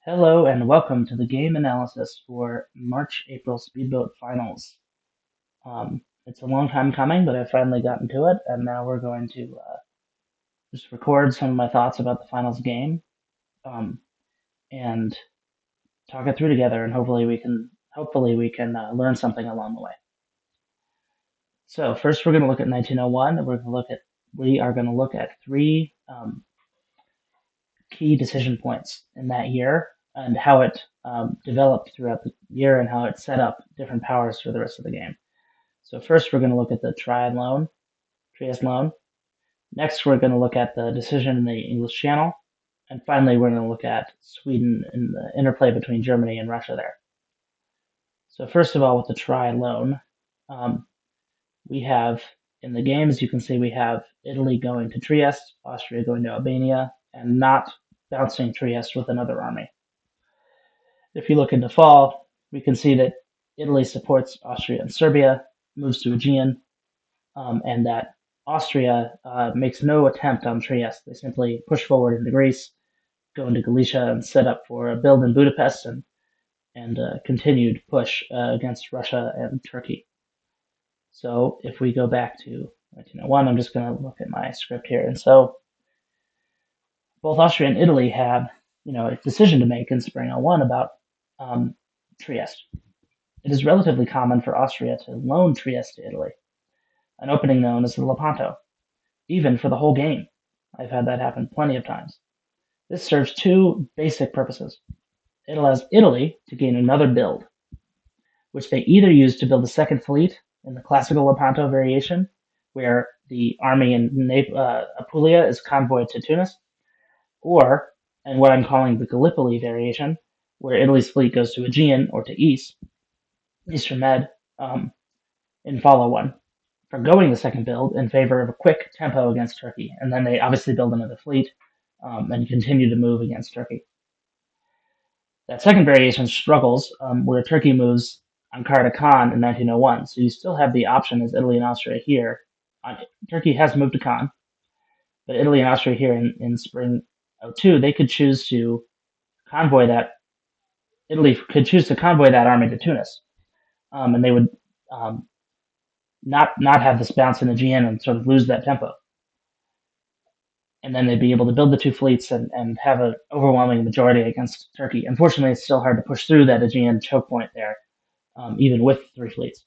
Hello and welcome to the game analysis for March-April Speedboat Finals. It's a long time coming, but I've finally gotten to it, and now we're going to just record some of my thoughts about the finals game um, and talk it through together, and hopefully we can learn something along the way. So first, we're going to look at 1901. We are going to look at three key decision points in that year and how it developed throughout the year and how it set up different powers for the rest of the game. So first we're going to look at the Trieste loan. Next we're going to look at the decision in the English Channel. And finally we're going to look at Sweden and the interplay between Germany and Russia there. So first of all, with the loan, we have in the games, you can see we have Italy going to Trieste, Austria going to Albania, and not bouncing Trieste with another army. If you look into fall, we can see that Italy supports Austria and Serbia, moves to Aegean, and that Austria makes no attempt on Trieste. They simply push forward into Greece, go into Galicia, and set up for a build in Budapest and continued push against Russia and Turkey. So if we go back to 1901, I'm just going to look at my script here. And so both Austria and Italy have, a decision to make in spring '01 about Trieste. It is relatively common for Austria to loan Trieste to Italy, an opening known as the Lepanto, even for the whole game. I've had that happen plenty of times. This serves two basic purposes. It allows Italy to gain another build, which they either use to build a second fleet in the classical Lepanto variation, where the army in Apulia is convoyed to Tunis, or, and what I'm calling the Gallipoli variation, where Italy's fleet goes to Aegean or to Eastern Med, in follow one, forgoing the second build in favor of a quick tempo against Turkey, and then they obviously build another fleet and continue to move against Turkey. That second variation struggles, where Turkey moves Ankara to Khan in 1901, so you still have the option as Italy and Austria here. Turkey has moved to Khan, but Italy and Austria here in spring '02, they could choose to convoy that. Italy could choose to convoy that army to Tunis, and they would not have this bounce in Aegean and sort of lose that tempo. And then they'd be able to build the two fleets and have an overwhelming majority against Turkey. Unfortunately, it's still hard to push through that Aegean choke point there, even with three fleets.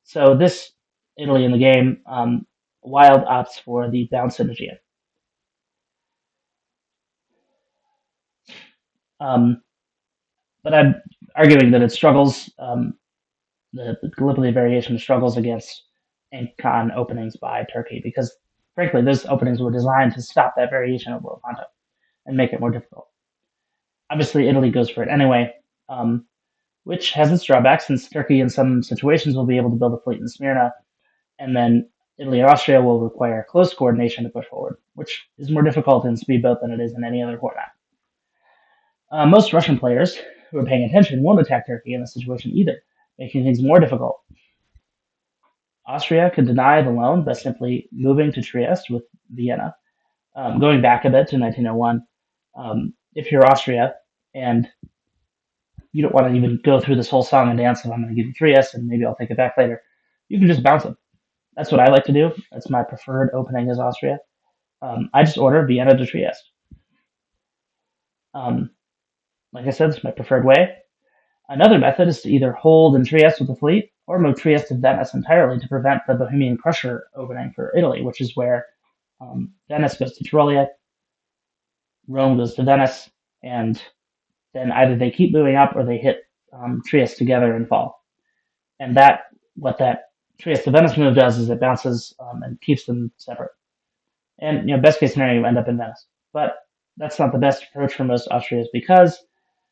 So this Italy in the game, Wild opts for the bounce in Aegean. But I'm arguing that it struggles, the Gallipoli variation struggles against Khan openings by Turkey because, frankly, those openings were designed to stop that variation of Lepanto and make it more difficult. Obviously, Italy goes for it anyway, which has its drawbacks since Turkey in some situations will be able to build a fleet in Smyrna, and then Italy and Austria will require close coordination to push forward, which is more difficult in speedboat than it is in any other format. Most Russian players who are paying attention won't attack Turkey in this situation either, making things more difficult. Austria could deny the loan by simply moving to Trieste with Vienna. Going back a bit to 1901, if you're Austria and you don't want to even go through this whole song and dance of I'm going to give you Trieste and maybe I'll take it back later, you can just bounce them. That's what I like to do. That's my preferred opening as Austria. I just order Vienna to Trieste. Like I said, it's my preferred way. Another method is to either hold in Trieste with the fleet or move Trieste to Venice entirely to prevent the Bohemian Crusher opening for Italy, which is where Venice goes to Tyrolia, Rome goes to Venice, and then either they keep moving up or they hit Trieste together and fall. And what that Trieste to Venice move does is it bounces and keeps them separate. And best case scenario, you end up in Venice. But that's not the best approach for most Austrias because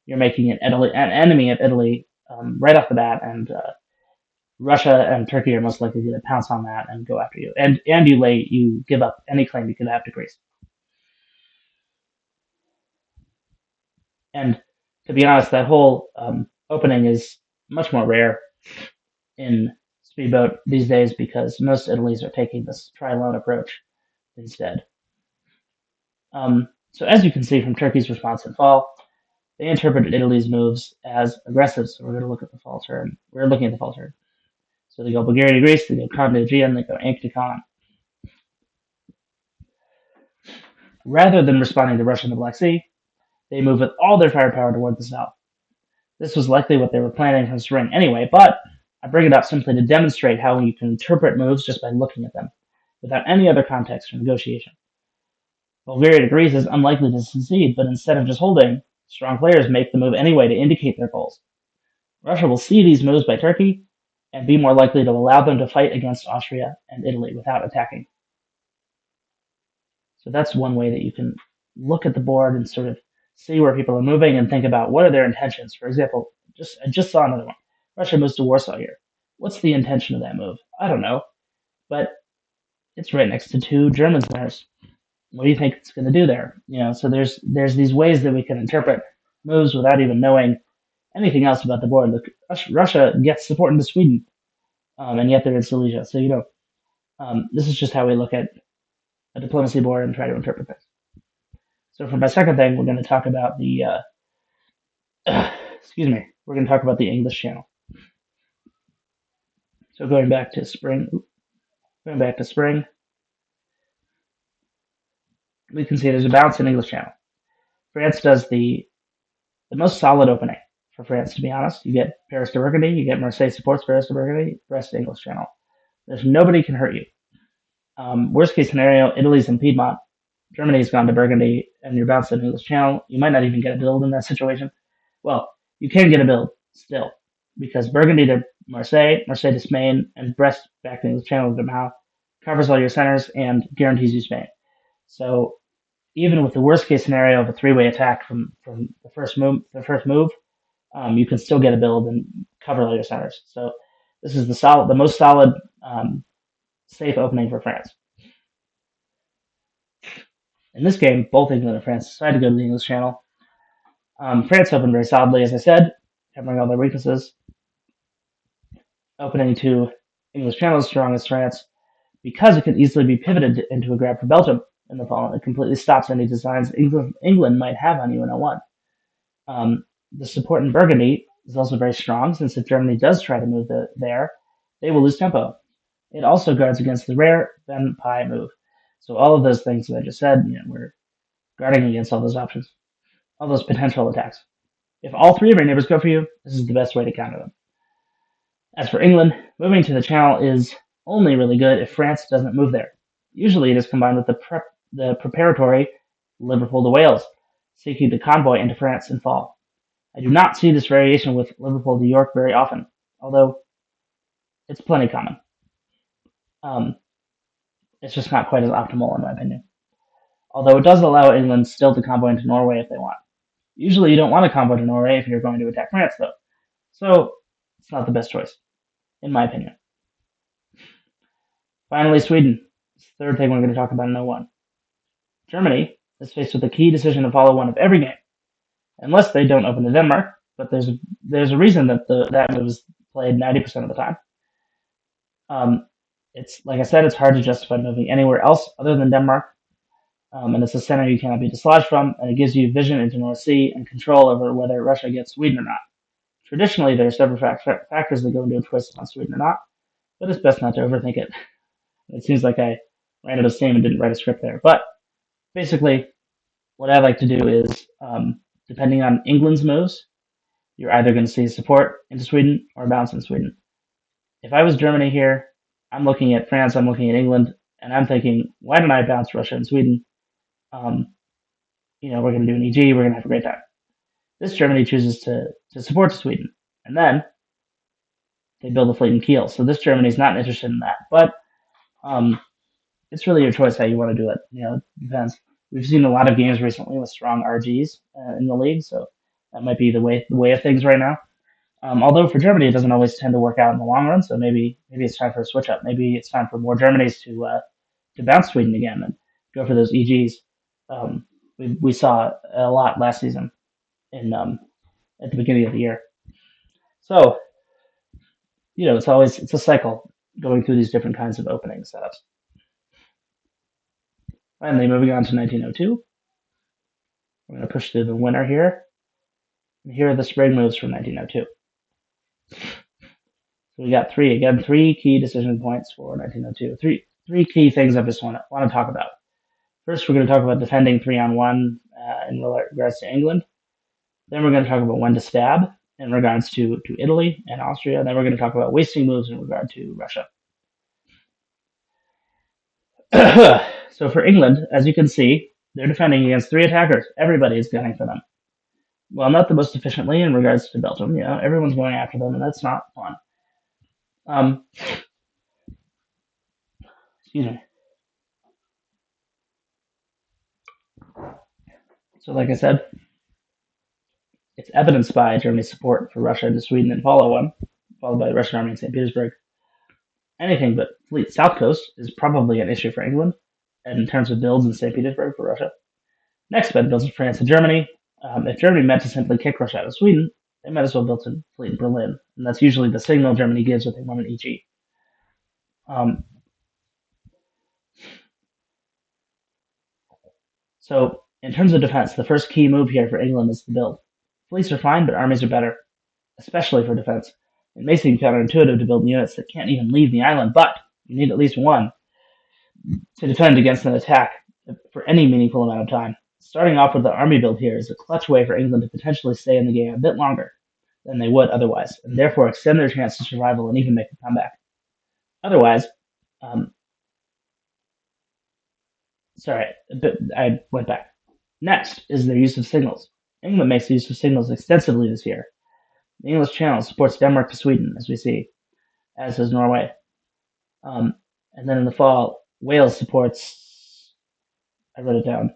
you're making an enemy of Italy right off the bat, and Russia and Turkey are most likely to pounce on that and go after you. And you give up any claim you could have to Greece. And to be honest, that whole opening is much more rare in speedboat these days because most Italies are taking this tri-loan approach instead. So as you can see from Turkey's response in fall, they interpreted Italy's moves as aggressive. So we're going to look at the fall turn. We're looking at the fall turn. So they go Bulgaria to Greece, they go Kron to Aegean, they go Ankh to Khan. Rather than responding to Russia in the Black Sea, they move with all their firepower toward the south. This was likely what they were planning from spring anyway, but I bring it up simply to demonstrate how you can interpret moves just by looking at them, without any other context or negotiation. Bulgaria to Greece is unlikely to succeed, but instead of just holding, strong players make the move anyway to indicate their goals. Russia will see these moves by Turkey and be more likely to allow them to fight against Austria and Italy without attacking. So that's one way that you can look at the board and sort of see where people are moving and think about what are their intentions. For example, I just saw another one. Russia moves to Warsaw here. What's the intention of that move? I don't know, but it's right next to two German centers. What do you think it's going to do there? So there's these ways that we can interpret moves without even knowing anything else about the board. Look, Russia gets support into Sweden, and yet they're in Silesia. So this is just how we look at a diplomacy board and try to interpret things. So for my second thing, we're going to talk about the we're going to talk about the English Channel. So going back to spring, we can see there's a bounce in English Channel. France does the most solid opening for France, to be honest. You get Paris to Burgundy, you get Marseille supports Paris to Burgundy, rest of English Channel. There's nobody can hurt you. Worst case scenario, Italy's in Piedmont, Germany's gone to Burgundy, and you're bouncing in English Channel. You might not even get a build in that situation. Well, you can get a build still, because Burgundy to Marseille, Marseille to Spain, and Brest back to English Channel to Mao covers all your centers and guarantees you Spain. So even with the worst case scenario of a three-way attack from the first move, you can still get a build and cover all your centers. So this is the most solid, safe opening for France. In this game, both England and France decided to go to the English Channel. France opened very solidly, as I said, covering all their weaknesses. Opening to English Channel is strong as France, because it can easily be pivoted into a grab for Belgium in the fall. It completely stops any designs England might have on you in 01. The support in Burgundy is also very strong, since if Germany does try to move there, they will lose tempo. It also guards against the rare Ben Pie move. So all of those things that I just said, we're guarding against all those options, all those potential attacks. If all three of your neighbors go for you, this is the best way to counter them. As for England, moving to the Channel is only really good if France doesn't move there. Usually it is combined with the preparatory Liverpool to Wales, seeking the convoy into France in fall. I do not see this variation with Liverpool to York very often, although it's plenty common. It's just not quite as optimal in my opinion. Although it does allow England still to convoy into Norway if they want. Usually you don't want to convoy to Norway if you're going to attack France, though. So it's not the best choice, in my opinion. Finally, Sweden. It's the third thing we're going to talk about in 01. Germany is faced with the key decision to follow one of every game, unless they don't open to Denmark, but there's a reason that that move is played 90% of the time. It's like I said, it's hard to justify moving anywhere else other than Denmark, and it's a center you cannot be dislodged from, and it gives you vision into North Sea and control over whether Russia gets Sweden or not. Traditionally, there are several factors that go into a twist on Sweden or not, but it's best not to overthink it. It seems like I ran out of steam and didn't write a script there, but basically, what I like to do is, depending on England's moves, you're either going to see support into Sweden or bounce in Sweden. If I was Germany here, I'm looking at France, I'm looking at England, and I'm thinking, why don't I bounce Russia and Sweden? We're going to do an EG, we're going to have a great time. This Germany chooses to support Sweden, and then they build a fleet in Kiel. So this Germany's not interested in that, but it's really your choice how you want to do it. It depends. We've seen a lot of games recently with strong RGs in the league, so that might be the way of things right now. Although for Germany, it doesn't always tend to work out in the long run, so maybe it's time for a switch up. Maybe it's time for more Germanys to bounce Sweden again and go for those EGs. We saw a lot last season at the beginning of the year. So it's a cycle going through these different kinds of opening setups. Finally, moving on to 1902. We're going to push through the winter here. And here are the spring moves from 1902. So we got three key decision points for 1902. Three key things I just want to talk about. First, we're going to talk about defending 3-on-1 in regards to England. Then we're going to talk about when to stab in regards to Italy and Austria. And then we're going to talk about wasting moves in regard to Russia. So for England, as you can see, they're defending against 3 attackers. Everybody is gunning for them. Well, not the most efficiently in regards to Belgium. You know, everyone's going after them, and that's not fun. Excuse me. So, like I said, it's evidenced by Germany's support for Russia into Sweden in Follow 1, followed by the Russian army in St. Petersburg. Anything but fleet south coast is probably an issue for England, and in terms of builds in St. Petersburg for Russia. Next, bed builds in France and Germany. If Germany meant to simply kick Russia out of Sweden, they might as well build a fleet in Berlin, and that's usually the signal Germany gives when they want an EG. So, in terms of defense, the first key move here for England is the build. Fleets are fine, but armies are better, especially for defense. It may seem counterintuitive to build units that can't even leave the island, but you need at least one to defend against an attack for any meaningful amount of time. Starting off with the army build here is a clutch way for England to potentially stay in the game a bit longer than they would otherwise, and therefore extend their chance of survival and even make a comeback. Otherwise, I went back. Next is their use of signals. England makes use of signals extensively this year. The English Channel supports Denmark to Sweden, as we see, as does Norway. And then in the fall, Wales supports, I wrote it down,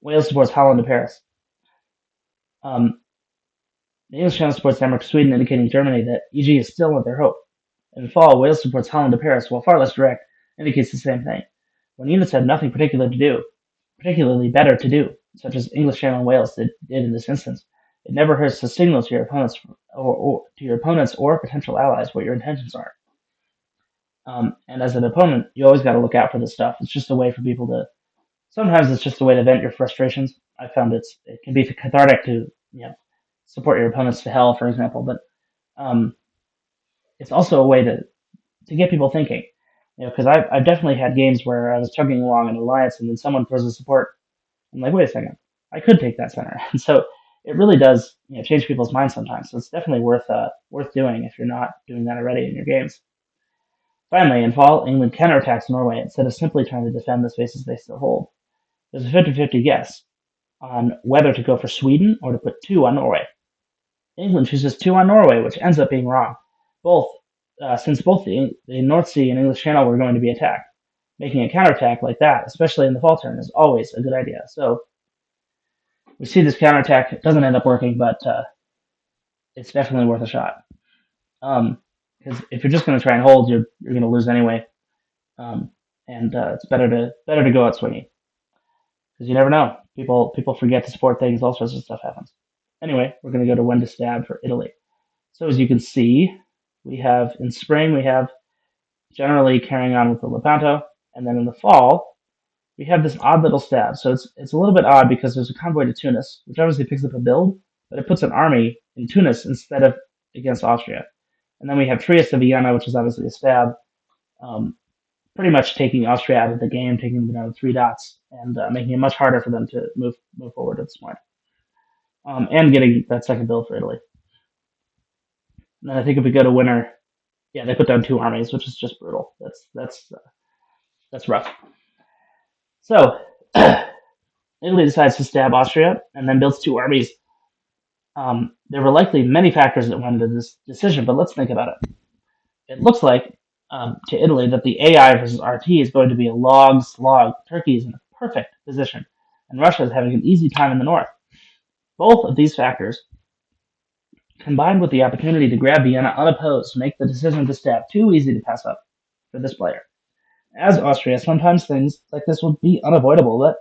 Wales supports Holland to Paris. The English Channel supports Denmark to Sweden, indicating Germany that EG is still not their hope. In the fall, Wales supports Holland to Paris, while far less direct, indicates the same thing. When units have nothing particularly better to do, such as English Channel and Wales did in this instance, it never hurts to signal to your opponents or potential allies what your intentions are. And as an opponent, you always got to look out for this stuff. It's just a way for people to. Sometimes it's just a way to vent your frustrations. I found it can be cathartic to support your opponents to hell, for example, but it's also a way to get people thinking. Because I've definitely had games where I was chugging along in Alliance and then someone throws a support. I'm like, wait a second, I could take that center. And so it really does change people's minds sometimes. So it's definitely worth doing if you're not doing that already in your games. Finally, in fall, England counterattacks Norway instead of simply trying to defend the spaces they still hold. There's a 50-50 guess on whether to go for Sweden or to put 2 on Norway. England chooses 2 on Norway, which ends up being wrong. Since both the North Sea and English Channel were going to be attacked. Making a counterattack like that, especially in the fall turn, is always a good idea. So we see this counterattack. It doesn't end up working, but it's definitely worth a shot. Because if you're just going to try and hold, you're going to lose anyway. And it's better to go out swinging. Because you never know. People forget to support things. All sorts of stuff happens. Anyway, we're going to go to when to stab for Italy. So as you can see, in spring, we have generally carrying on with the Lepanto. And then in the fall, we have this odd little stab. So it's a little bit odd because there's a convoy to Tunis, which obviously picks up a build, but it puts an army in Tunis instead of against Austria. And then we have Trieste to Vienna, which is obviously a stab, pretty much taking Austria out of the game, taking them down to 3 dots, and making it much harder for them to move forward at this point. And getting that second build for Italy. And then I think if we go to winter, yeah, they put down 2 armies, which is just brutal. That's rough. So Italy decides to stab Austria and then builds 2 armies. There were likely many factors that went into this decision, but let's think about it. It looks like to Italy that the AI versus RT is going to be a log slog. Turkey is in a perfect position, and Russia is having an easy time in the north. Both of these factors, combined with the opportunity to grab Vienna unopposed, make the decision to stab too easy to pass up for this player. As Austria, sometimes things like this will be unavoidable, but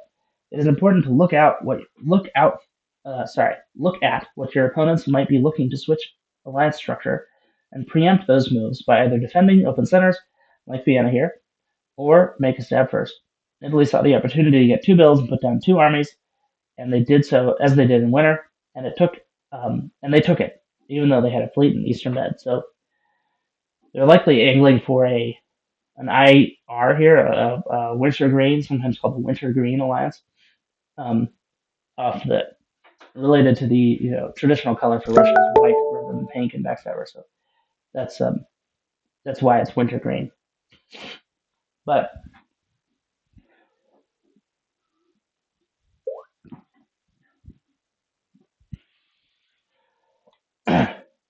it is important to look at what your opponents might be looking to switch alliance structure and preempt those moves by either defending open centers, like Vienna here, or make a stab first. Italy saw the opportunity to get 2 builds and put down 2 armies, and they did so as they did in winter, and they took it, even though they had a fleet in the Eastern Med. So they're likely angling for an IR here, a winter green, sometimes called the winter green alliance, um, off the related to the traditional color for Russia is white rather than pink and backstabber. So that's that's why it's winter green. But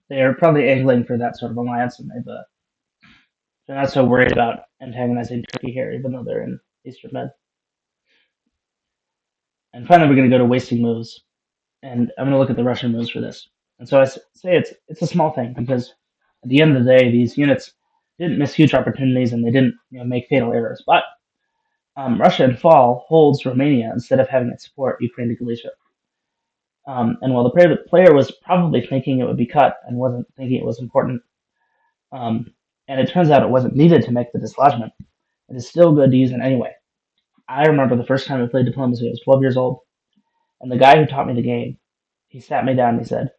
they are probably angling for that sort of alliance, and they're not so worried about antagonizing Turkey here, even though they're in Eastern Med. And finally, we're going to go to wasting moves, and I'm going to look at the Russian moves for this. And so I say it's a small thing because at the end of the day, these units didn't miss huge opportunities and they didn't make fatal errors. But Russia in fall holds Romania instead of having it support Ukraine to Galicia. And while the player was probably thinking it would be cut and wasn't thinking it was important, um, and it turns out it wasn't needed to make the dislodgement, it is still good to use it anyway. I remember the first time I played diplomacy, I was 12 years old, and the guy who taught me the game, he sat me down and he said,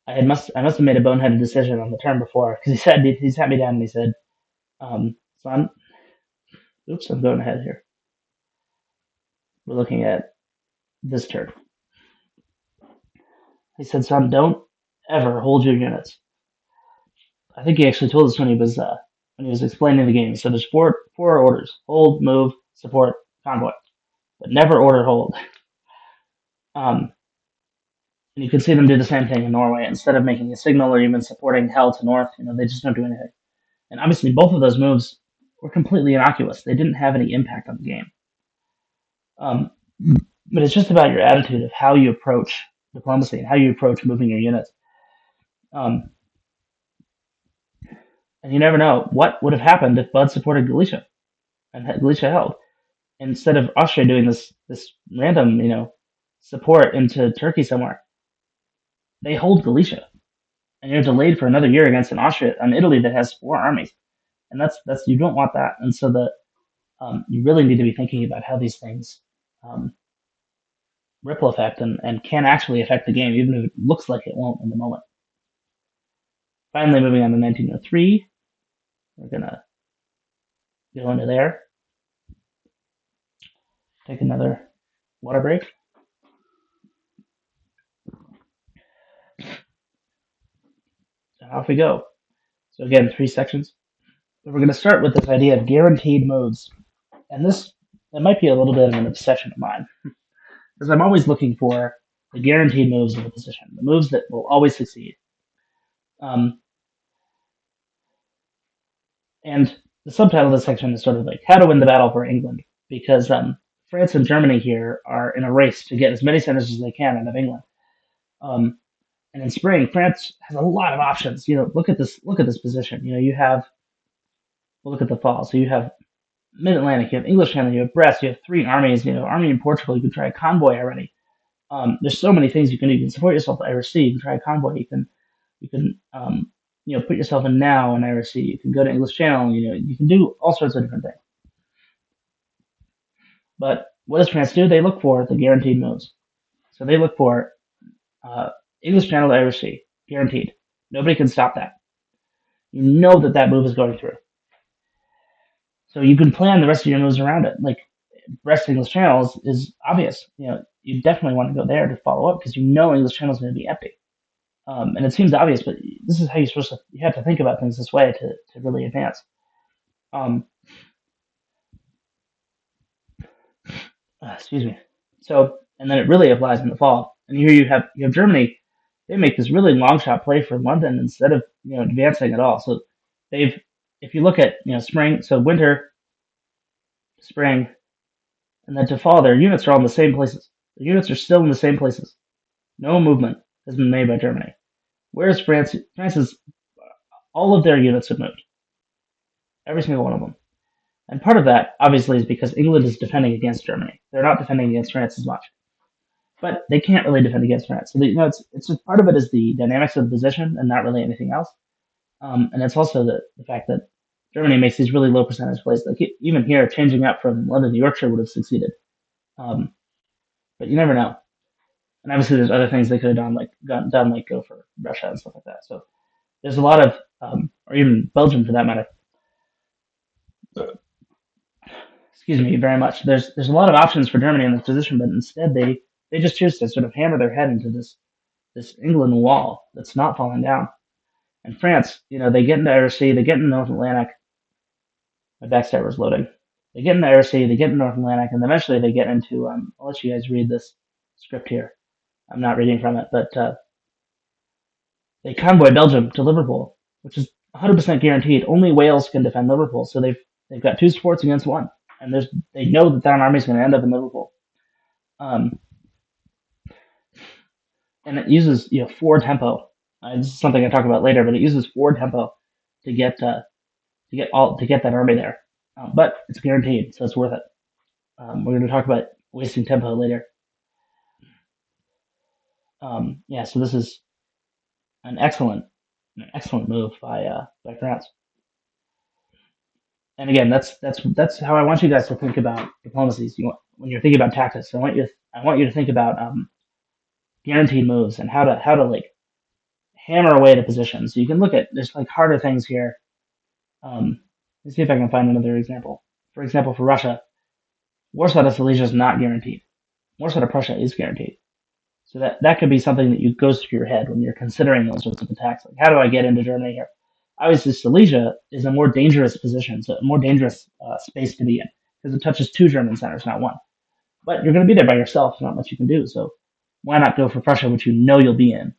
I must have made a boneheaded decision on the turn before, because he sat me down and he said, son, oops, I'm going ahead here. We're looking at this turn. He said, son, don't ever hold your units. I think he actually told us when he was explaining the game. So there's four orders: hold, move, support, convoy, but never order hold. And you can see them do the same thing in Norway. Instead of making a signal or even supporting hell to north, they just don't do anything. And obviously, both of those moves were completely innocuous. They didn't have any impact on the game. But it's just about your attitude of how you approach diplomacy and how you approach moving your units. And you never know what would have happened if Bud supported Galicia and Galicia held. Instead of Austria doing this random, support into Turkey somewhere, they hold Galicia, and you're delayed for another year against an Italy that has 4 armies, and that's you don't want that. And so you really need to be thinking about how these things ripple effect and can actually affect the game, even if it looks like it won't in the moment. Finally, moving on to 1903, we're gonna go into there. Take another water break. And off we go. So again, 3 sections. But we're going to start with this idea of guaranteed moves. And that might be a little bit of an obsession of mine. Because I'm always looking for the guaranteed moves of the position, the moves that will always succeed. And the subtitle of this section is sort of like how to win the battle for England. Because France and Germany here are in a race to get as many centers as they can out of England. And in spring, France has a lot of options. Look at this position. We'll look at the fall. So you have Mid-Atlantic, you have English Channel, you have Brest, you have 3 armies, army in Portugal, you can try a convoy already. There's so many things you can do. You can support yourself at Irish Sea, you can try a convoy, you can put yourself in now in Irish Sea, you can go to English Channel, you can do all sorts of different things. But what does France do? They look for the guaranteed moves. So they look for English Channel to Irish Sea, guaranteed. Nobody can stop that. You know that move is going through. So you can plan the rest of your moves around it. Like Brest English Channel is obvious. You definitely want to go there to follow up because English Channel is going to be empty. And it seems obvious, but this is how you have to think about things this way to really advance. Excuse me. So, and then it really applies in the fall. And here you have Germany. They make this really long shot play for London instead of advancing at all. So if you look at spring, so winter, spring, and then to fall, their units are all in the same places. The units are still in the same places. No movement has been made by Germany. Whereas France's all of their units have moved. Every single one of them. And part of that, obviously, is because England is defending against Germany. They're not defending against France as much. But they can't really defend against France. So it's just part of it is the dynamics of the position and not really anything else. And it's also the fact that Germany makes these really low percentage plays. Like even here, changing up from London to Yorkshire would have succeeded. But you never know. And obviously, there's other things they could have done, like go for Russia and stuff like that. So there's a lot of, or even Belgium for that matter. Excuse me, very much. There's a lot of options for Germany in this position, but instead they just choose to sort of hammer their head into this England wall that's not falling down. And France, they get into Irish Sea, they get into North Atlantic. My backstabber is loading. They get into Irish Sea, they get into North Atlantic, and eventually they get into. I'll let you guys read this script here. I'm not reading from it, but they convoy Belgium to Liverpool, which is 100% guaranteed. Only Wales can defend Liverpool, so they've got two supports against one, and they know that that army is going to end up in Liverpool. Um, and it uses forward tempo. This is something I talk about later, but it uses forward tempo to get that army there. But it's guaranteed, so it's worth it. We're going to talk about wasting tempo later. So this is an excellent move by France. And again, that's how I want you guys to think about diplomacies. When you're thinking about tactics, I want you to think about guaranteed moves and how to like hammer away the position. So you can look at there's like harder things here. Let's see if I can find another example. For example, for Russia, Warsaw to Silesia is not guaranteed. Warsaw to Prussia is guaranteed. So that could be something that goes through your head when you're considering those sorts of attacks. Like, how do I get into Germany here? Obviously, Silesia is a more dangerous position, so a more dangerous space to be in because it touches two German centers, not one. But you're going to be there by yourself. Not much you can do. So why not go for Prussia, which you know you'll be in,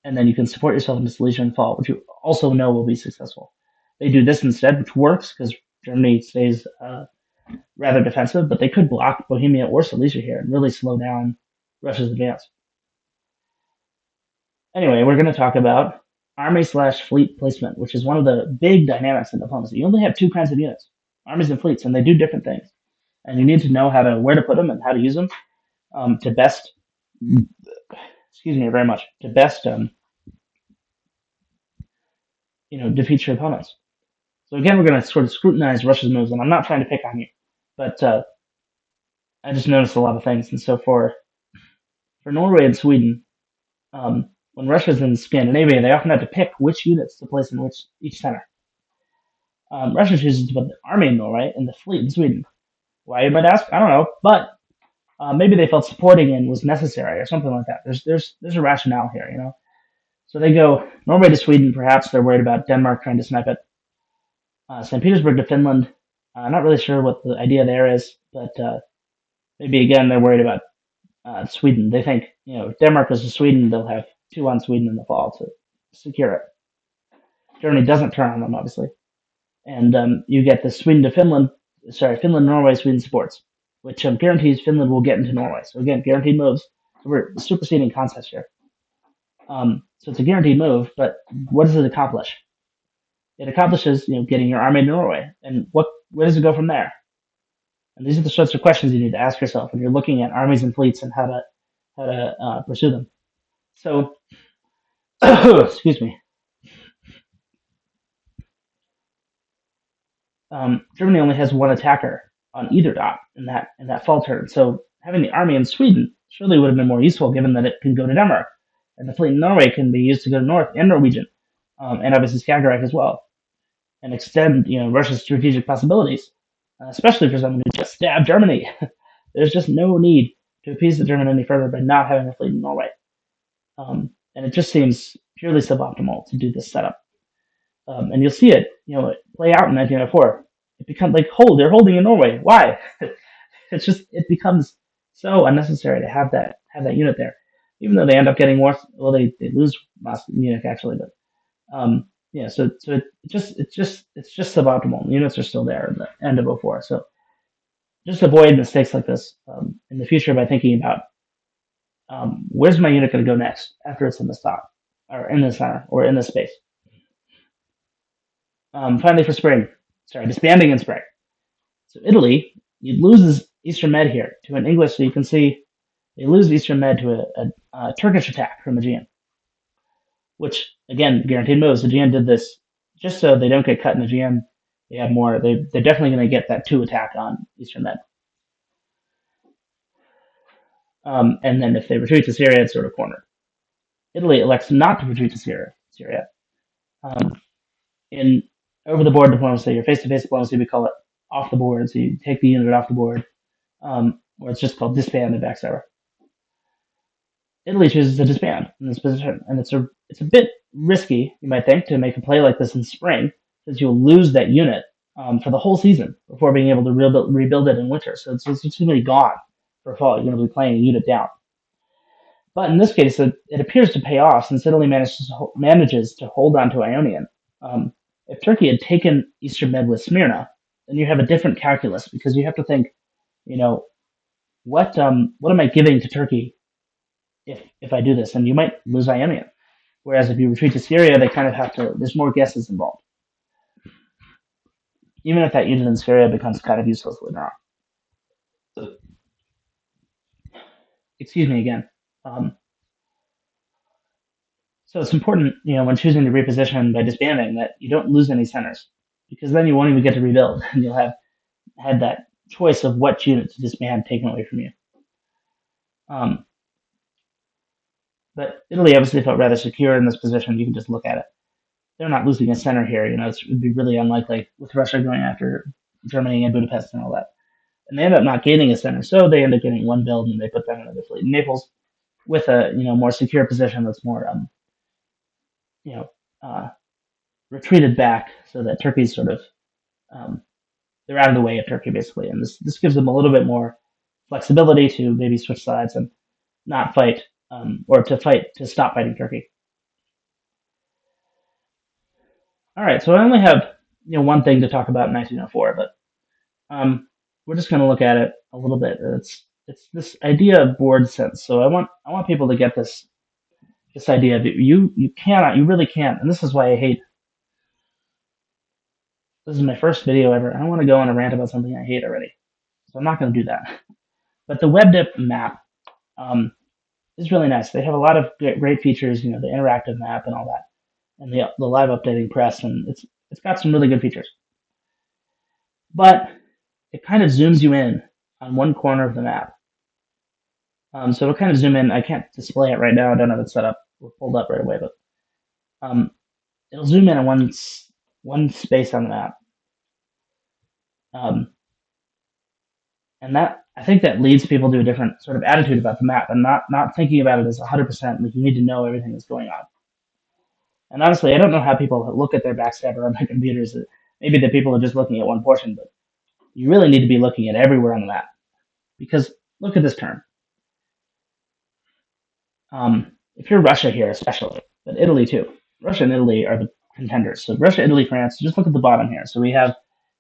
and then you can support yourself into Silesia and fall, which you also know will be successful. They do this instead, which works because Germany stays rather defensive, but they could block Bohemia or Silesia here and really slow down Russia's advance. Anyway, we're going to talk about army/fleet placement, which is one of the big dynamics in diplomacy. You only have two kinds of units, armies and fleets, and they do different things. And you need to know where to put them and how to use them to best, excuse me very much, to best, defeat your opponents. So again, we're going to sort of scrutinize Russia's moves, and I'm not trying to pick on you, but I just noticed a lot of things. And so for Norway and Sweden, when Russia's in Scandinavia, they often have to pick which units to place in each center. Russia chooses to put the army in Norway and the fleet in Sweden. Why, you might ask? I don't know, but maybe they felt supporting in was necessary or something like that. There's a rationale here, So they go Norway to Sweden. Perhaps they're worried about Denmark trying to snipe it. St. Petersburg to Finland. Not really sure what the idea there is, but maybe again they're worried about Sweden. They think if Denmark goes to Sweden, they'll have 2 on Sweden in the fall to secure it. Germany doesn't turn on them, obviously, and you get the Finland, Norway, Sweden supports, which guarantees Finland will get into Norway. So again, guaranteed moves. So we're superseding concepts here. So it's a guaranteed move, but what does it accomplish? It accomplishes, getting your army to Norway, and where does it go from there? And these are the sorts of questions you need to ask yourself when you're looking at armies and fleets and how to pursue them. So, excuse me. Germany only has one attacker on either dot in that fall turn. So having the army in Sweden surely would have been more useful, given that it can go to Denmark, and the fleet in Norway can be used to go north and Norwegian, and obviously Skagerrak as well, and extend Russia's strategic possibilities, especially for someone who just stabbed Germany. There's just no need to appease the German any further by not having a fleet in Norway, and it just seems purely suboptimal to do this setup. And you'll see it, play out in 1904. It becomes like, they're holding in Norway. Why? It becomes so unnecessary to have that unit there, even though they end up getting worse. Well, they lose Munich actually, but so it's just suboptimal. Units are still there at the end of 04. So just avoid mistakes like this in the future by thinking about where's my unit going to go next after it's in the stop or in the center or in the space. Finally, for disbanding in spring. So Italy, it loses Eastern Med here to an English. So you can see they lose Eastern Med to a Turkish attack from Aegean, which again guaranteed moves. Aegean did this just so they don't get cut in Aegean. They have more. They're definitely going to get that 2 attack on Eastern Med. And then if they retreat to Syria, it's sort of cornered. Italy elects not to retreat to Syria. Um, in over-the-board diplomacy or face-to-face diplomacy, we call it off the board. So you take the unit off the board, or it's just called disband and backstabber. Italy chooses to disband in this position, and it's a bit risky, you might think, to make a play like this in spring, because you'll lose that unit for the whole season before being able to rebuild it in winter. So it's going to be gone for fall. You're going to be playing a unit down. But in this case, it appears to pay off since Italy manages to hold on to Ionian. If Turkey had taken Eastern Med with Smyrna, then you have a different calculus because you have to think, you know, what am I giving to Turkey if I do this? And you might lose Ionian. Whereas if you retreat to Syria, they kind of have to. There's more guesses involved. Even if that unit in Syria becomes kind of useless later on. Excuse me again. So it's important, when choosing to reposition by disbanding, that you don't lose any centers, because then you won't even get to rebuild, and you'll have had that choice of what unit to disband taken away from you. But Italy obviously felt rather secure in this position. You can just look at it. They're not losing a center here. It would be really unlikely with Russia going after Germany and Budapest and all that. And they end up not gaining a center, so they end up getting one build, and they put that another fleet in Naples with a more secure position that's more retreated back, so that Turkey's sort of they're out of the way of Turkey basically, and this gives them a little bit more flexibility to maybe switch sides and not fight, or to stop fighting Turkey. All right, so I only have one thing to talk about in 1904, but we're just going to look at it a little bit. It's this idea of board sense. So I want people to get this idea of you really can't, and this is why I hate. This is my first video ever. I don't want to go on a rant about something I hate already, so I'm not going to do that. But the WebDip map is really nice. They have a lot of great features, the interactive map and all that, and the live updating press, and it's got some really good features. But it kind of zooms you in on one corner of the map. So it'll kind of zoom in. I can't display it right now. I don't have it set up or pulled up right away, but it'll zoom in on one space on the map. And that, I think, that leads people to a different sort of attitude about the map, and not thinking about it as 100%. Like, you need to know everything that's going on. And honestly, I don't know how people look at their backstabber on their computers. Maybe the people are just looking at one portion, but you really need to be looking at everywhere on the map. Because look at this turn. If you're Russia here, especially, but Italy too. Russia and Italy are the contenders. So Russia, Italy, France. Just look at the bottom here. So we have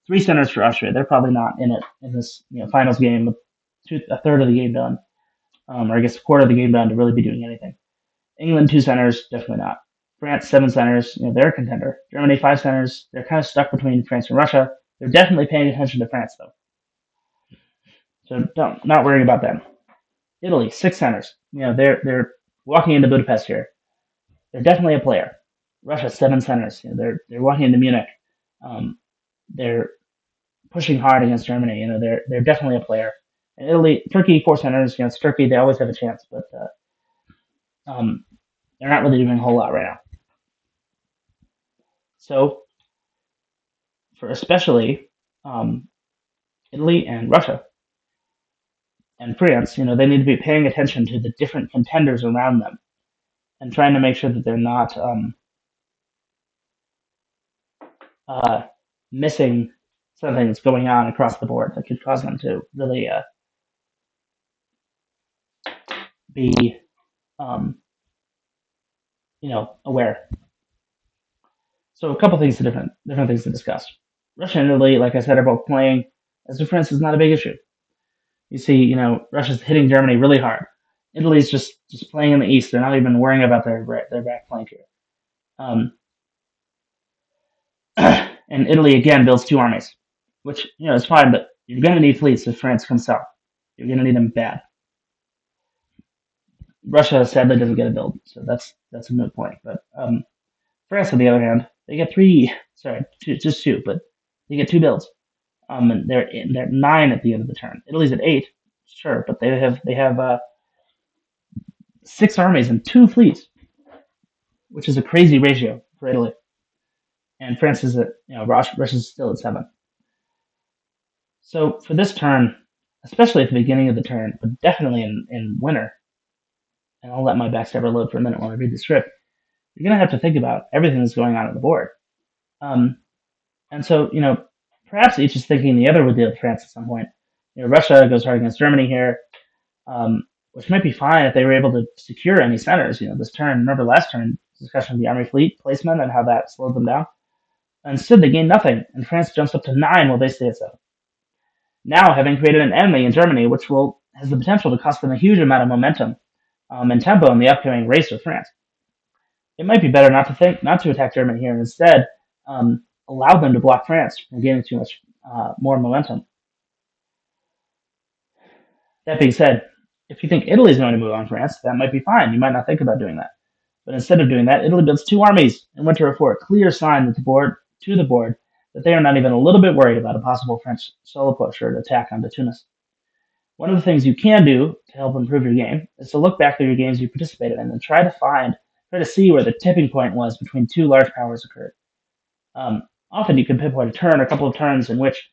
3 centers for Austria. They're probably not in it in this finals game with a third of the game done, or I guess a quarter of the game done to really be doing anything. England 2 centers, definitely not. France 7 centers. They're a contender. Germany 5 centers. They're kind of stuck between France and Russia. They're definitely paying attention to France though. So not worrying about them. Italy 6 centers. They're walking into Budapest here. They're definitely a player. Russia 7 centers. They're walking into Munich. They're pushing hard against Germany. They're definitely a player. And Turkey 4 centers. It's Turkey. They always have a chance, but they're not really doing a whole lot right now. So for especially Italy and Russia and France, they need to be paying attention to the different contenders around them and trying to make sure that they're not missing something that's going on across the board that could cause them to really be, aware. So a couple things different things to discuss. Russia and Italy, like I said, are both playing as France is not a big issue. You see, Russia's hitting Germany really hard. Italy's just playing in the east. They're not even worrying about their back flank here. And Italy again builds 2 armies, which is fine, but you're going to need fleets if France comes south. You're going to need them bad. Russia sadly doesn't get a build, so that's a moot point. But France, on the other hand, they get 2, but they get 2 builds. And they're 9 at the end of the turn. Italy's at 8, sure, but they have 6 armies and 2 fleets, which is a crazy ratio for Italy. And France is at, Russia's still at 7. So for this turn, especially at the beginning of the turn, but definitely in winter, and I'll let my backstabber load for a minute while I read the script, you're going to have to think about everything that's going on the board. And so, perhaps each is thinking the other would deal with France at some point. Russia goes hard against Germany here, which might be fine if they were able to secure any centers. This turn, remember last turn, discussion of the army fleet placement and how that slowed them down. Instead, they gain nothing, and France jumps up to 9 while they stay at 7. Now, having created an enemy in Germany, which has the potential to cost them a huge amount of momentum and tempo in the upcoming race with France, it might be better not to attack Germany here, and instead allow them to block France from gaining too much more momentum. That being said, if you think Italy is going to move on France, that might be fine. You might not think about doing that. But instead of doing that, Italy builds 2 armies in winter for a clear sign that the board that they are not even a little bit worried about a possible French solo push or attack onto Tunis. One of the things you can do to help improve your game is to look back through your games you participated in and try to see where the tipping point was between 2 large powers occurred. Often you can pinpoint a couple of turns in which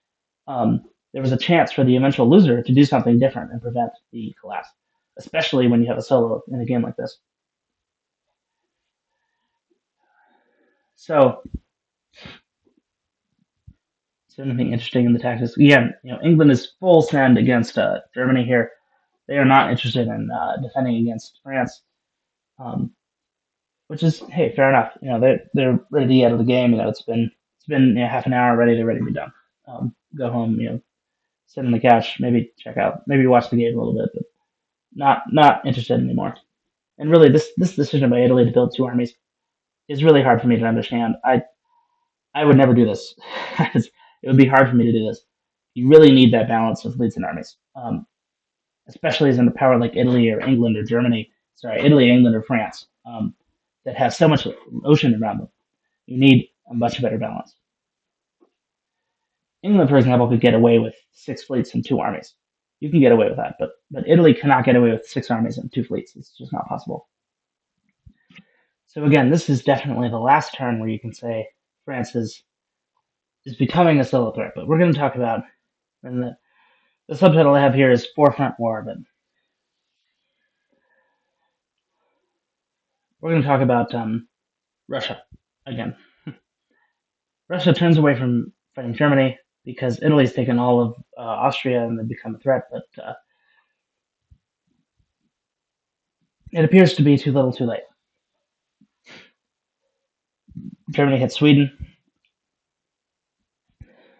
there was a chance for the eventual loser to do something different and prevent the collapse, especially when you have a solo in a game like this. So, anything interesting in the tactics? Again, England is full send against Germany here. They are not interested in defending against France, which is, hey, fair enough. They're ready to get out of the game. It's been half an hour already. They're ready to be done. Go home. Sit on the couch. Maybe watch the game a little bit, but not interested anymore. And really, this decision by Italy to build 2 armies is really hard for me to understand. I would never do this. It would be hard for me to do this. You really need that balance of fleets and armies, especially as in a power like Italy or England or Germany. Sorry, Italy, England, or France that have so much ocean around them. You need a much better balance. England, for example, could get away with 6 fleets and 2 armies. You can get away with that, but Italy cannot get away with 6 armies and 2 fleets. It's just not possible. So again, this is definitely the last turn where you can say France is becoming a solo threat. But we're going to talk about, and the subtitle I have here is Forefront War, but we're going to talk about Russia again. Russia turns away from fighting Germany because Italy's taken all of Austria and they've become a threat, but it appears to be too little too late. Germany hits Sweden,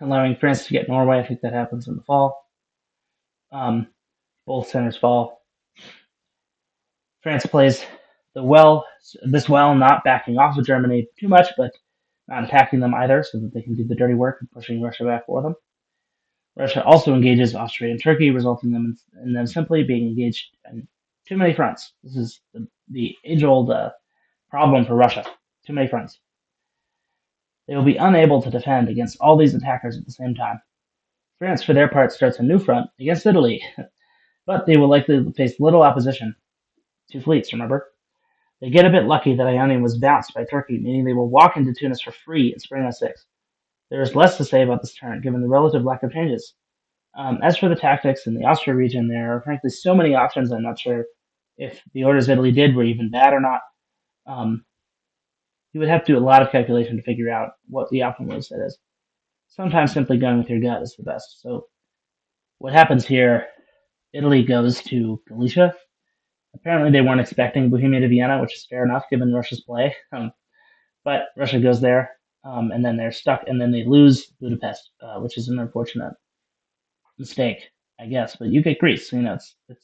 allowing France to get Norway. I think that happens in the fall. Both centers fall. France plays this well, not backing off of Germany too much, but not attacking them either, so that they can do the dirty work of pushing Russia back for them. Russia also engages Austria and Turkey, resulting in them simply being engaged in too many fronts. This is the age-old problem for Russia. Too many fronts. They will be unable to defend against all these attackers at the same time. France, for their part, starts a new front against Italy, but they will likely face little opposition. 2 fleets, remember? They get a bit lucky that Ionian was bounced by Turkey, meaning they will walk into Tunis for free in spring 06. There is less to say about this turn, given the relative lack of changes. As for the tactics in the Austria region, there are frankly so many options, I'm not sure if the orders Italy did were even bad or not. You would have to do a lot of calculation to figure out what the optimal set is. Sometimes simply going with your gut is the best. So what happens here, Italy goes to Galicia. Apparently they weren't expecting Bohemia to Vienna, which is fair enough given Russia's play. But Russia goes there, and then they're stuck, and then they lose Budapest, which is an unfortunate mistake, I guess. But you get Greece, so it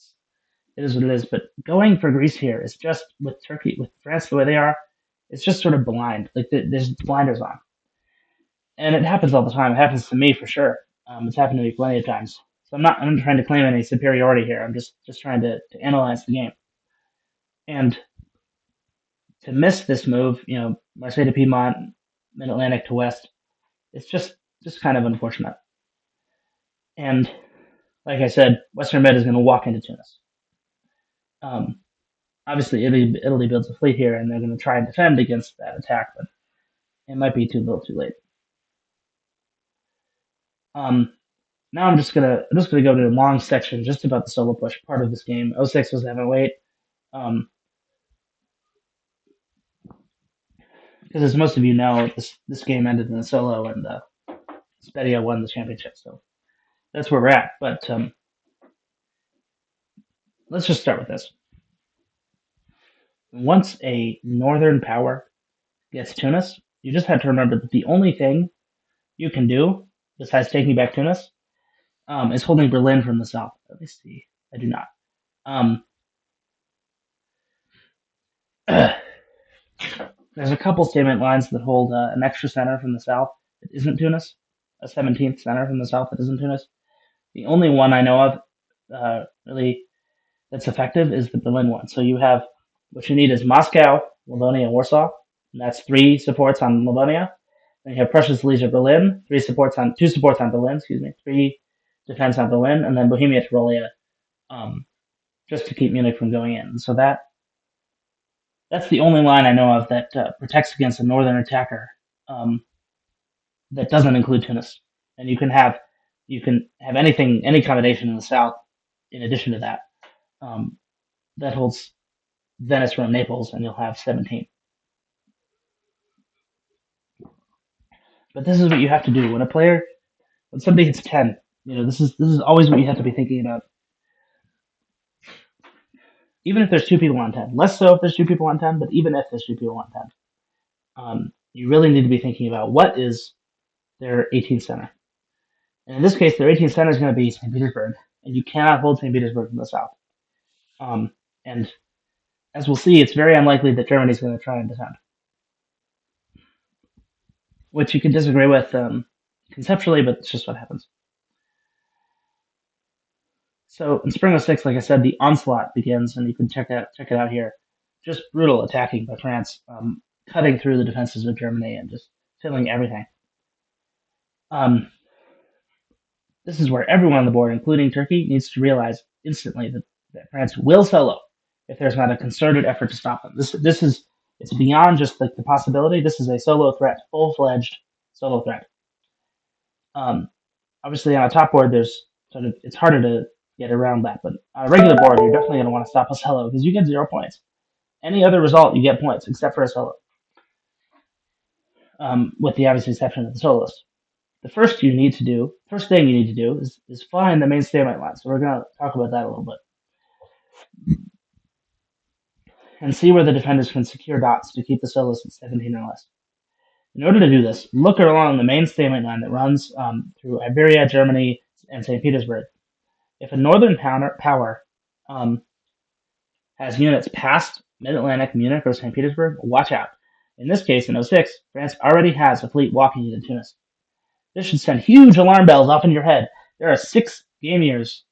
is what it is. But going for Greece here is just with Turkey, with France the way they are, it's just sort of blind. Like there's blinders on, and it happens all the time. It happens to me for sure. It's happened to me plenty of times. So I'm not trying to claim any superiority here. I'm just trying to analyze the game. And to miss this move, Marseille to Piedmont, Mid-Atlantic to West, it's just kind of unfortunate. And like I said, Western Med is going to walk into Tunis. Obviously, Italy builds a fleet here, and they're going to try and defend against that attack, but it might be too little, too late. Now I'm just gonna go to a long section just about the solo push part of this game. 06 was 708. Because as most of you know, this game ended in a solo, and Spedio won the championship. So that's where we're at. But let's just start with this. Once a northern power gets Tunis, you just have to remember that the only thing you can do besides taking back Tunis is holding Berlin from the south. Let me see. I do not. There's a couple statement lines that hold an extra center from the south that isn't Tunis, a 17th center from the south that isn't Tunis. The only one I know of really that's effective is the Berlin one. So you have what you need is Moscow, Livonia, Warsaw, and that's 3 supports on Livonia. Then you have Prussia, Silesia, Berlin, 2 supports on Berlin, 3 defense on Berlin, and then Bohemia, Tyrolia, just to keep Munich from going in. So that's the only line I know of that protects against a northern attacker that doesn't include Tunis. And you can have any combination in the south in addition to that. That holds Venice, Rome, Naples, and you'll have 17. But this is what you have to do when somebody hits 10. This is always what you have to be thinking about. Even if there's 2 people on 10, less so if there's 2 people on 10, but even if there's 2 people on 10, you really need to be thinking about what is their 18th center. And in this case, their 18th center is going to be St. Petersburg, and you cannot hold St. Petersburg from the south. And as we'll see, it's very unlikely that Germany is going to try and defend, which you can disagree with conceptually, but it's just what happens. So in Spring '06, like I said, the onslaught begins, and you can check it out here. Just brutal attacking by France, cutting through the defenses of Germany and just filling everything. This is where everyone on the board, including Turkey, needs to realize instantly that France will solo if there's not a concerted effort to stop them. It's beyond just like the possibility. This is a solo threat, full-fledged solo threat. Obviously, on a top board, it's harder to get around that, but on a regular board, you're definitely going to want to stop a solo because you get 0 points. Any other result, you get points except for a solo, with the obvious exception of the soloist. The first thing you need to do is find the main stalemate line. So we're going to talk about that a little bit. And see where the defenders can secure dots to keep the soloist at 17 or less. In order to do this, look along the main stalemate line that runs through Iberia, Germany, and St. Petersburg. If a northern power has units past Mid-Atlantic, Munich, or St. Petersburg, watch out. In this case, in '06, France already has a fleet walking into Tunis. This should send huge alarm bells off in your head. There are 6 game years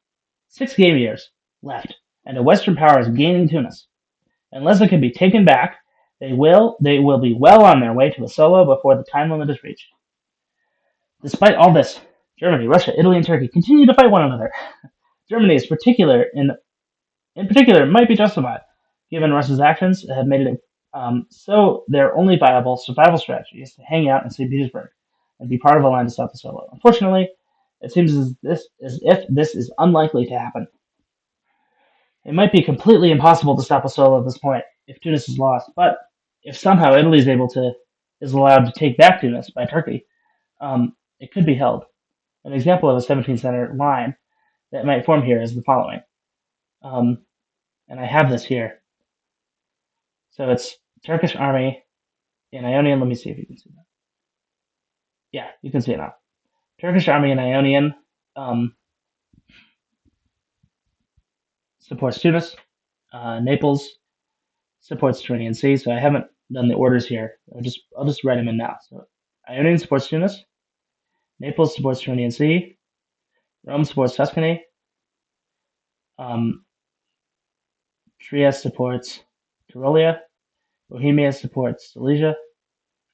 left, and a Western power is gaining Tunis. Unless it can be taken back, they will be well on their way to a solo before the time limit is reached. Despite all this, Germany, Russia, Italy, and Turkey continue to fight one another. Germany in particular might be justified, given Russia's actions have made it so their only viable survival strategy is to hang out in St. Petersburg and be part of a line to stop the solo. Unfortunately, it seems as if this is unlikely to happen. It might be completely impossible to stop a solo at this point if Tunis is lost, but if somehow Italy is allowed to take back Tunis by Turkey, it could be held. An example of a 17-center line that might form here is the following. And I have this here. So it's Turkish army in Ionian. Let me see if you can see that. Yeah, you can see it now. Turkish army in Ionian supports Tunis. Naples supports Tyrrhenian Sea. So I haven't done the orders here. I'll just write them in now. So Ionian supports Tunis. Naples supports Tyrrhenian Sea. Rome supports Tuscany. Trieste supports Tyrolia. Bohemia supports Silesia.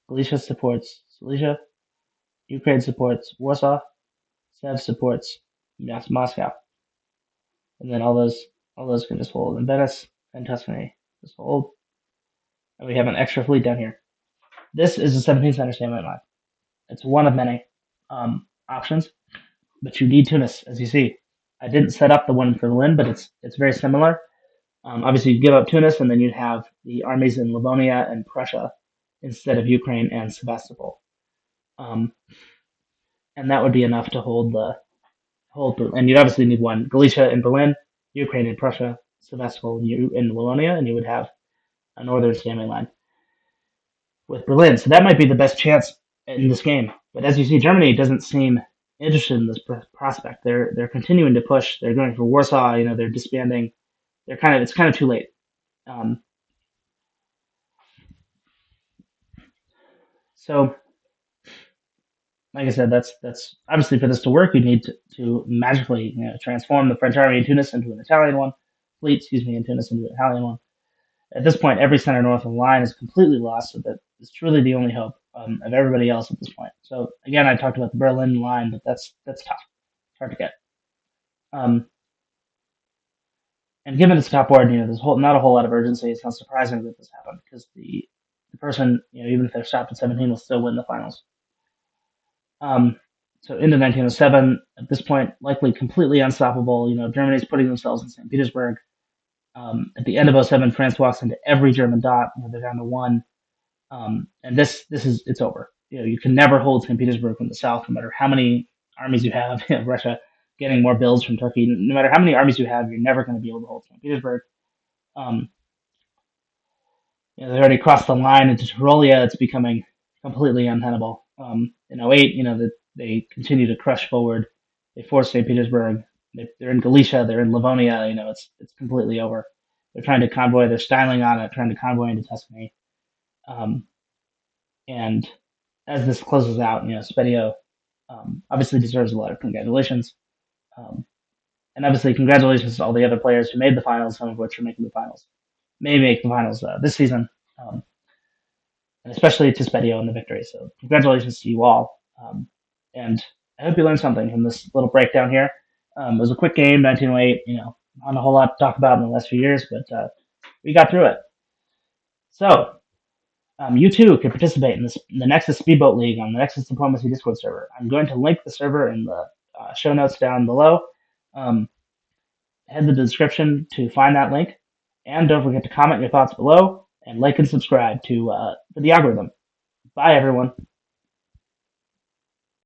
Galicia supports Silesia. Ukraine supports Warsaw. Sev supports Moscow. And then all those can just hold in Venice and Tuscany Just hold. And we have an extra fleet down here. This is a 17 center standby line. It's one of many options, but you need Tunis, as you see. I didn't set up the one for Berlin, but it's very similar. Obviously, you give up Tunis, and then you'd have the armies in Livonia and Prussia instead of Ukraine and Sevastopol. And that would be enough to hold the whole. And you'd obviously need one Galicia and Berlin, Ukraine and Prussia, Sevastopol and Livonia, and you would have a northern standing line with Berlin. So that might be the best chance in this game. But as you see, Germany doesn't seem interested in this prospect. They're continuing to push. They're going for Warsaw. They're disbanding. It's kind of too late. So, like I said, that's obviously for this to work, you need to magically transform the French army in Tunis into an Italian one, fleet, excuse me, in Tunis into an Italian one. At this point, every center north of the line is completely lost, so that is truly the only hope of everybody else at this point. So again, I talked about the Berlin line, but that's tough. It's hard to get. And given it's top board, there's not a whole lot of urgency. It's not surprising that this happened because the person, even if they're stopped at 17, will still win the finals. So into 1907, at this point, likely completely unstoppable. Germany's putting themselves in St. Petersburg. At the end of 07, France walks into every German dot. They're down to one. And it's over. You can never hold St. Petersburg from the south, no matter how many armies you have. Russia getting more builds from Turkey. No matter how many armies you have, you're never going to be able to hold St. Petersburg. They already crossed the line into Tyrolia. It's becoming completely untenable. In 08, they continue to crush forward. They force St. Petersburg. They're in Galicia. They're in Livonia. It's completely over. They're trying to convoy. They're styling on it, trying to convoy into Tuscany. And as this closes out, Spedio obviously deserves a lot of congratulations. And obviously, congratulations to all the other players who made the finals, some of which are making the finals. May make the finals this season. And especially to Spedio in the victory. So congratulations to you all. And I hope you learned something from this little breakdown here. It was a quick game, 1908. Not a whole lot to talk about in the last few years, but we got through it. So you too can participate in the Nexus Speedboat League on the Nexus Diplomacy Discord server. I'm going to link the server in the show notes down below. Head to the description to find that link. And don't forget to comment your thoughts below and like and subscribe to the algorithm. Bye, everyone.